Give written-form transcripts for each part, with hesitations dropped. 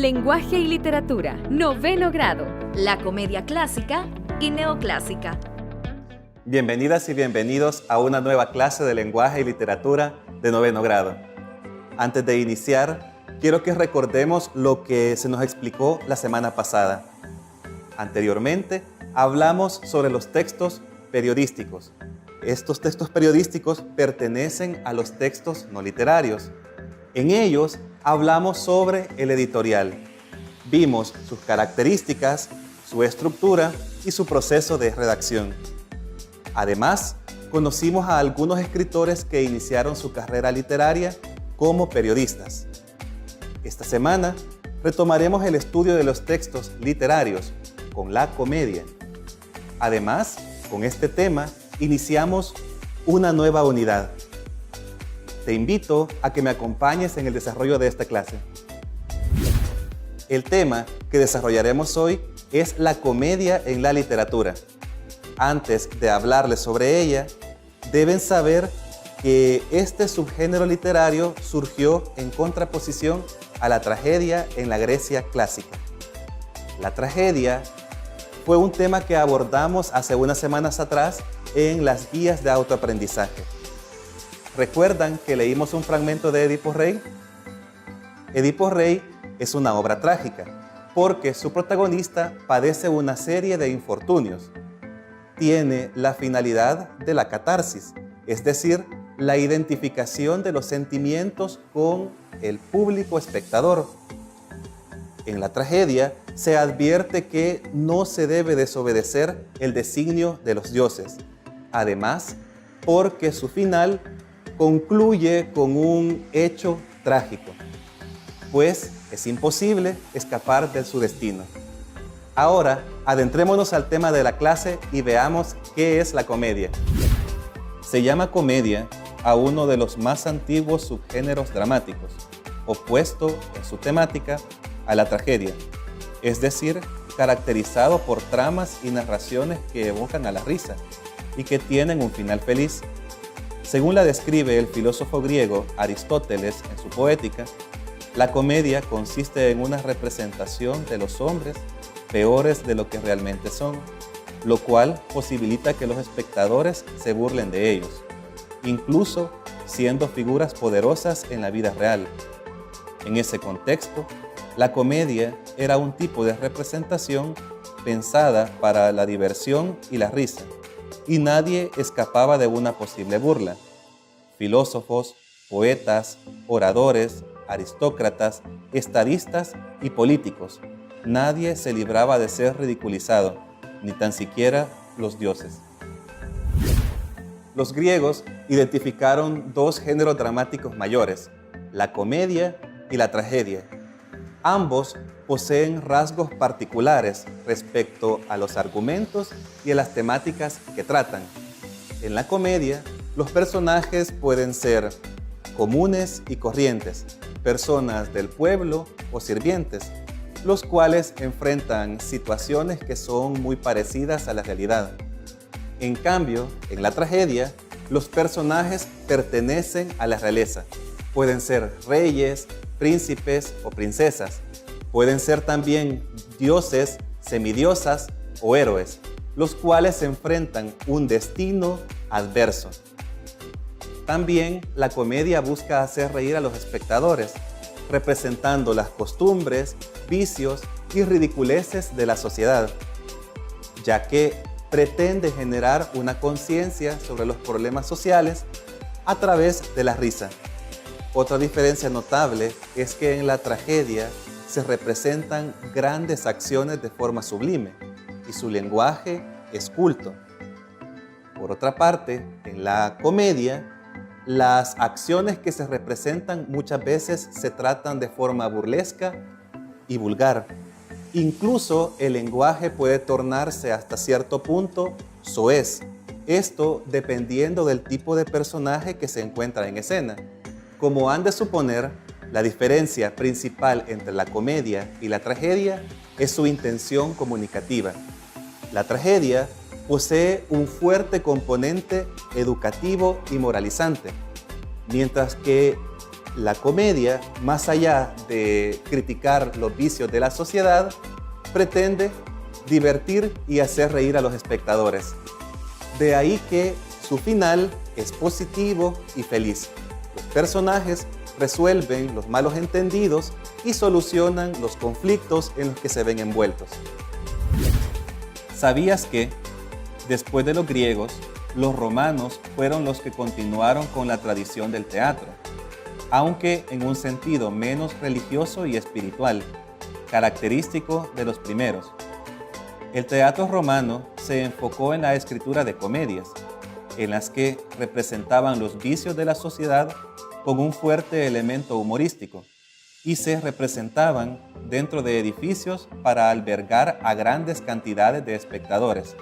Lenguaje y literatura, 9º grado. La comedia clásica y neoclásica. Bienvenidas y bienvenidos a una nueva clase de lenguaje y literatura de 9º grado. Antes de iniciar, quiero que recordemos lo que se nos explicó la semana pasada. Anteriormente, hablamos sobre los textos periodísticos. Estos textos periodísticos pertenecen a los textos no literarios. En ellos hablamos sobre el editorial. Vimos sus características, su estructura y su proceso de redacción. Además, conocimos a algunos escritores que iniciaron su carrera literaria como periodistas. Esta semana retomaremos el estudio de los textos literarios con la comedia. Además, con este tema iniciamos una nueva unidad. Te invito a que me acompañes en el desarrollo de esta clase. El tema que desarrollaremos hoy es la comedia en la literatura. Antes de hablarles sobre ella, deben saber que este subgénero literario surgió en contraposición a la tragedia en la Grecia clásica. La tragedia fue un tema que abordamos hace unas semanas atrás en las guías de autoaprendizaje. ¿Recuerdan que leímos un fragmento de Edipo Rey? Edipo Rey es una obra trágica porque su protagonista padece una serie de infortunios. Tiene la finalidad de la catarsis, es decir, la identificación de los sentimientos con el público espectador. En la tragedia se advierte que no se debe desobedecer el designio de los dioses. Además, porque su final concluye con un hecho trágico, pues es imposible escapar de su destino. Ahora, adentrémonos al tema de la clase y veamos qué es la comedia. Se llama comedia a uno de los más antiguos subgéneros dramáticos, opuesto en su temática a la tragedia, es decir, caracterizado por tramas y narraciones que evocan a la risa y que tienen un final feliz. Según la describe el filósofo griego Aristóteles en su Poética, la comedia consiste en una representación de los hombres peores de lo que realmente son, lo cual posibilita que los espectadores se burlen de ellos, incluso siendo figuras poderosas en la vida real. En ese contexto, la comedia era un tipo de representación pensada para la diversión y la risa, y nadie escapaba de una posible burla. Filósofos, poetas, oradores, aristócratas, estadistas y políticos. Nadie se libraba de ser ridiculizado, ni tan siquiera los dioses. Los griegos identificaron dos géneros dramáticos mayores, la comedia y la tragedia. Ambos poseen rasgos particulares respecto a los argumentos y a las temáticas que tratan. En la comedia, los personajes pueden ser comunes y corrientes, personas del pueblo o sirvientes, los cuales enfrentan situaciones que son muy parecidas a la realidad. En cambio, en la tragedia, los personajes pertenecen a la realeza. Pueden ser reyes, príncipes o princesas. Pueden ser también dioses, semidiosas o héroes, los cuales enfrentan un destino adverso. También la comedia busca hacer reír a los espectadores, representando las costumbres, vicios y ridiculeces de la sociedad, ya que pretende generar una conciencia sobre los problemas sociales a través de la risa. Otra diferencia notable es que en la tragedia se representan grandes acciones de forma sublime y su lenguaje es culto. Por otra parte, en la comedia, las acciones que se representan muchas veces se tratan de forma burlesca y vulgar. Incluso el lenguaje puede tornarse hasta cierto punto soez. Esto dependiendo del tipo de personaje que se encuentra en escena. Como han de suponer, la diferencia principal entre la comedia y la tragedia es su intención comunicativa. La tragedia posee un fuerte componente educativo y moralizante, mientras que la comedia, más allá de criticar los vicios de la sociedad, pretende divertir y hacer reír a los espectadores. De ahí que su final es positivo y feliz. Los personajes resuelven los malos entendidos y solucionan los conflictos en los que se ven envueltos. ¿Sabías que, después de los griegos, los romanos fueron los que continuaron con la tradición del teatro, aunque en un sentido menos religioso y espiritual, característico de los primeros? El teatro romano se enfocó en la escritura de comedias, en las que representaban los vicios de la sociedad con un fuerte elemento humorístico, y se representaban dentro de edificios para albergar a grandes cantidades de espectadores.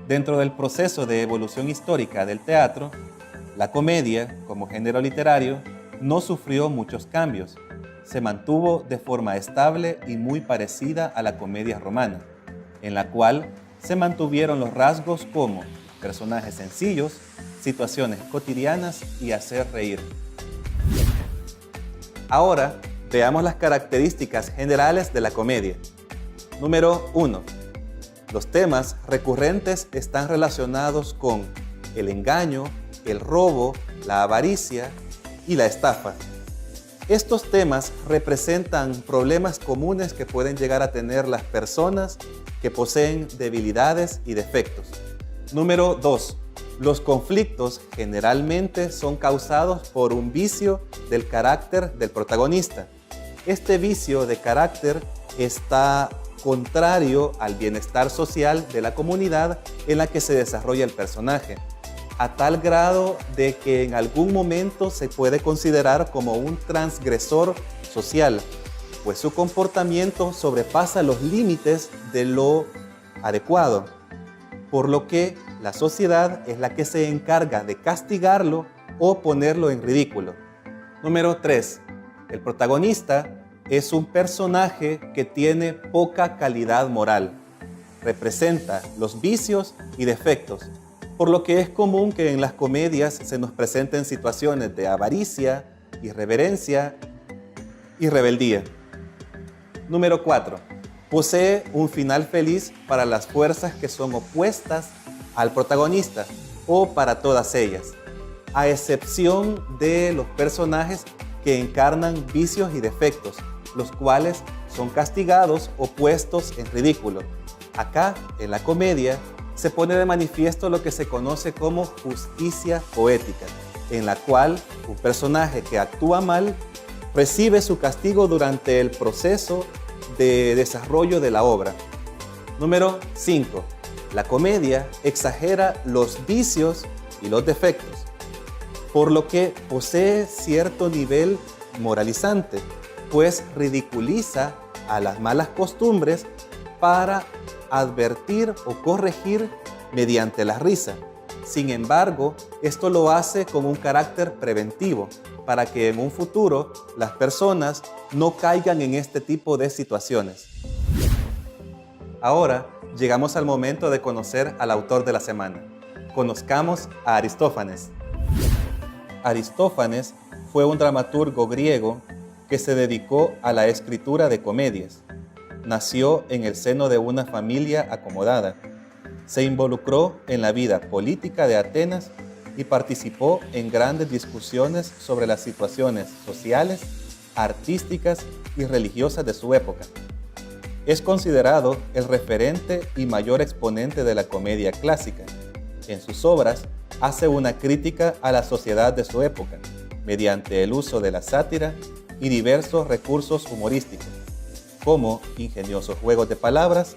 Dentro del proceso de evolución histórica del teatro, la comedia, como género literario, no sufrió muchos cambios. Se mantuvo de forma estable y muy parecida a la comedia romana, en la cual se mantuvieron los rasgos como personajes sencillos, situaciones cotidianas y hacer reír. Ahora, veamos las características generales de la comedia. Número 1. Los temas recurrentes están relacionados con el engaño, el robo, la avaricia y la estafa. Estos temas representan problemas comunes que pueden llegar a tener las personas que poseen debilidades y defectos. Número 2. Los conflictos generalmente son causados por un vicio del carácter del protagonista. Este vicio de carácter está contrario al bienestar social de la comunidad en la que se desarrolla el personaje, a tal grado de que en algún momento se puede considerar como un transgresor social, pues su comportamiento sobrepasa los límites de lo adecuado, por lo que la sociedad es la que se encarga de castigarlo o ponerlo en ridículo. Número 3. El protagonista es un personaje que tiene poca calidad moral. Representa los vicios y defectos, por lo que es común que en las comedias se nos presenten situaciones de avaricia, irreverencia y rebeldía. Número 4. Posee un final feliz para las fuerzas que son opuestas al protagonista o para todas ellas, a excepción de los personajes que encarnan vicios y defectos, los cuales son castigados o puestos en ridículo. Acá, en la comedia, se pone de manifiesto lo que se conoce como justicia poética, en la cual un personaje que actúa mal recibe su castigo durante el proceso de desarrollo de la obra. Número 5. La comedia exagera los vicios y los defectos, por lo que posee cierto nivel moralizante, pues ridiculiza a las malas costumbres para advertir o corregir mediante la risa. Sin embargo, esto lo hace con un carácter preventivo, para que en un futuro las personas no caigan en este tipo de situaciones. Ahora llegamos al momento de conocer al autor de la semana. Conozcamos a Aristófanes. Aristófanes fue un dramaturgo griego que se dedicó a la escritura de comedias. Nació en el seno de una familia acomodada. Se involucró en la vida política de Atenas y participó en grandes discusiones sobre las situaciones sociales, artísticas y religiosas de su época. Es considerado el referente y mayor exponente de la comedia clásica. En sus obras hace una crítica a la sociedad de su época, mediante el uso de la sátira y diversos recursos humorísticos, como ingeniosos juegos de palabras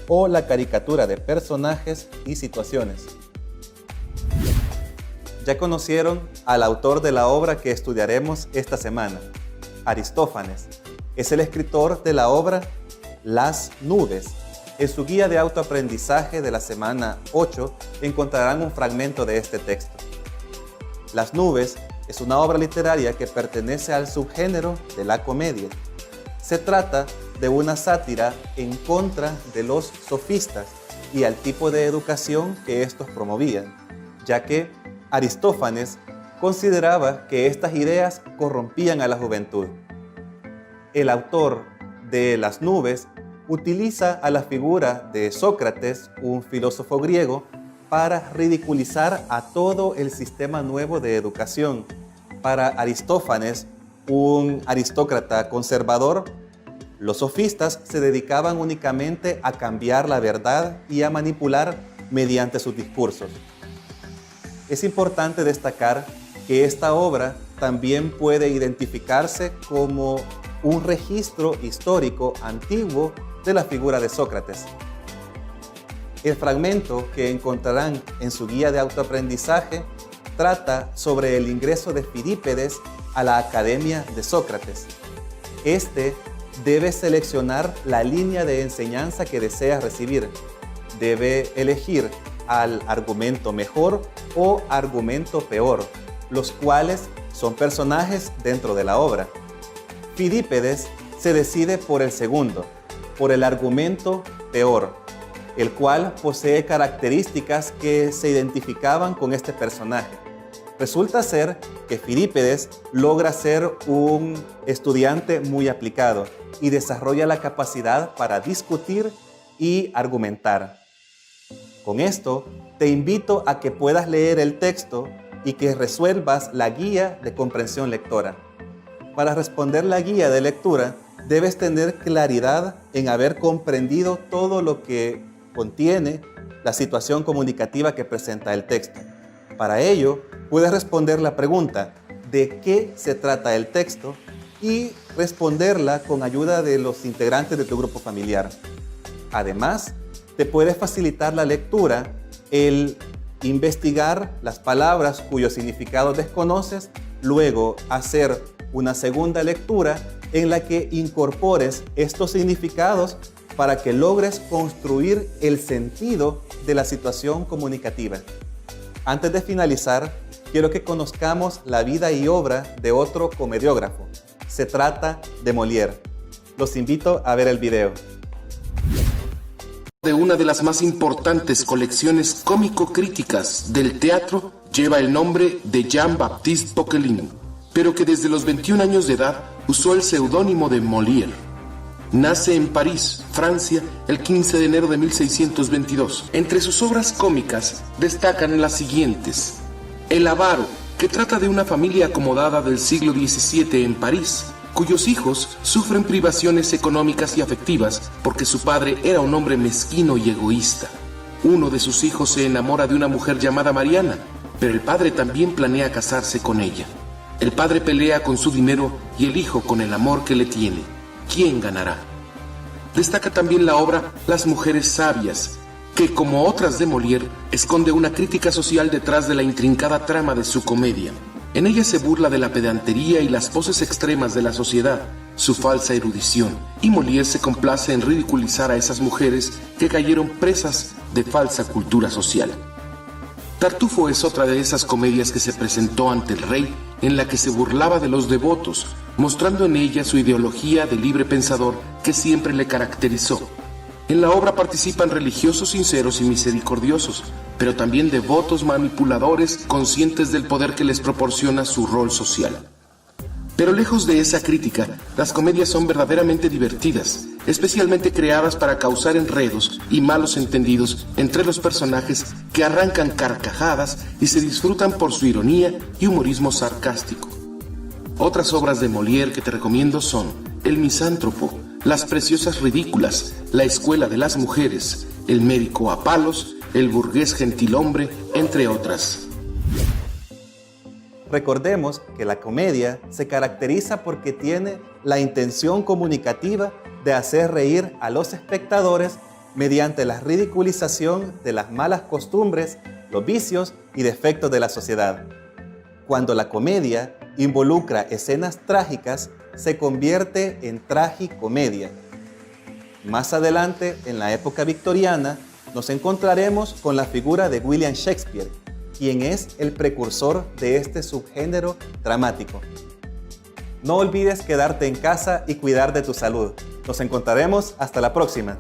o la caricatura de personajes y situaciones. Ya conocieron al autor de la obra que estudiaremos esta semana, Aristófanes. Es el escritor de la obra Las Nubes. En su guía de autoaprendizaje de la semana 8 encontrarán un fragmento de este texto. Las Nubes es una obra literaria que pertenece al subgénero de la comedia. Se trata de una sátira en contra de los sofistas y al tipo de educación que estos promovían, ya que Aristófanes consideraba que estas ideas corrompían a la juventud. El autor de Las nubes utiliza a la figura de Sócrates, un filósofo griego, para ridiculizar a todo el sistema nuevo de educación. Para Aristófanes, un aristócrata conservador, los sofistas se dedicaban únicamente a cambiar la verdad y a manipular mediante sus discursos. Es importante destacar que esta obra también puede identificarse como un registro histórico antiguo de la figura de Sócrates. El fragmento que encontrarán en su guía de autoaprendizaje trata sobre el ingreso de Firípedes a la Academia de Sócrates. Este debe seleccionar la línea de enseñanza que desea recibir. Debe elegir al argumento mejor o argumento peor, los cuales son personajes dentro de la obra. Firípedes se decide por el segundo, por el argumento peor, el cual posee características que se identificaban con este personaje. Resulta ser que Firípedes logra ser un estudiante muy aplicado y desarrolla la capacidad para discutir y argumentar. Con esto, te invito a que puedas leer el texto y que resuelvas la guía de comprensión lectora. Para responder la guía de lectura, debes tener claridad en haber comprendido todo lo que contiene la situación comunicativa que presenta el texto. Para ello, puedes responder la pregunta ¿de qué se trata el texto? Y responderla con ayuda de los integrantes de tu grupo familiar. Además, te puede facilitar la lectura el investigar las palabras cuyo significado desconoces, luego hacer una segunda lectura en la que incorpores estos significados para que logres construir el sentido de la situación comunicativa. Antes de finalizar, quiero que conozcamos la vida y obra de otro comediógrafo. Se trata de Molière. Los invito a ver el video. De una de las más importantes colecciones cómico-críticas del teatro lleva el nombre de Jean-Baptiste Poquelin, pero que desde los 21 años de edad usó el seudónimo de Molière. Nace en París, Francia, el 15 de enero de 1622. Entre sus obras cómicas destacan las siguientes: El avaro, que trata de una familia acomodada del siglo XVII en París, cuyos hijos sufren privaciones económicas y afectivas porque su padre era un hombre mezquino y egoísta. Uno de sus hijos se enamora de una mujer llamada Mariana, pero el padre también planea casarse con ella. El padre pelea con su dinero y el hijo con el amor que le tiene. ¿Quién ganará? Destaca también la obra Las mujeres sabias, que, como otras de Molière, esconde una crítica social detrás de la intrincada trama de su comedia. En ella se burla de la pedantería y las poses extremas de la sociedad, su falsa erudición, y Molière se complace en ridiculizar a esas mujeres que cayeron presas de falsa cultura social. Tartufo es otra de esas comedias que se presentó ante el rey, en la que se burlaba de los devotos, mostrando en ella su ideología de libre pensador que siempre le caracterizó. En la obra participan religiosos sinceros y misericordiosos, pero también devotos manipuladores conscientes del poder que les proporciona su rol social. Pero lejos de esa crítica, las comedias son verdaderamente divertidas, especialmente creadas para causar enredos y malos entendidos entre los personajes que arrancan carcajadas y se disfrutan por su ironía y humorismo sarcástico. Otras obras de Molière que te recomiendo son El misántropo, Las preciosas ridículas, La escuela de las mujeres, El médico a palos, El burgués gentilhombre, entre otras. Recordemos que la comedia se caracteriza porque tiene la intención comunicativa de hacer reír a los espectadores mediante la ridiculización de las malas costumbres, los vicios y defectos de la sociedad. Cuando la comedia involucra escenas trágicas, se convierte en tragicomedia. Más adelante, en la época victoriana, nos encontraremos con la figura de William Shakespeare, quien es el precursor de este subgénero dramático. No olvides quedarte en casa y cuidar de tu salud. Nos encontraremos hasta la próxima.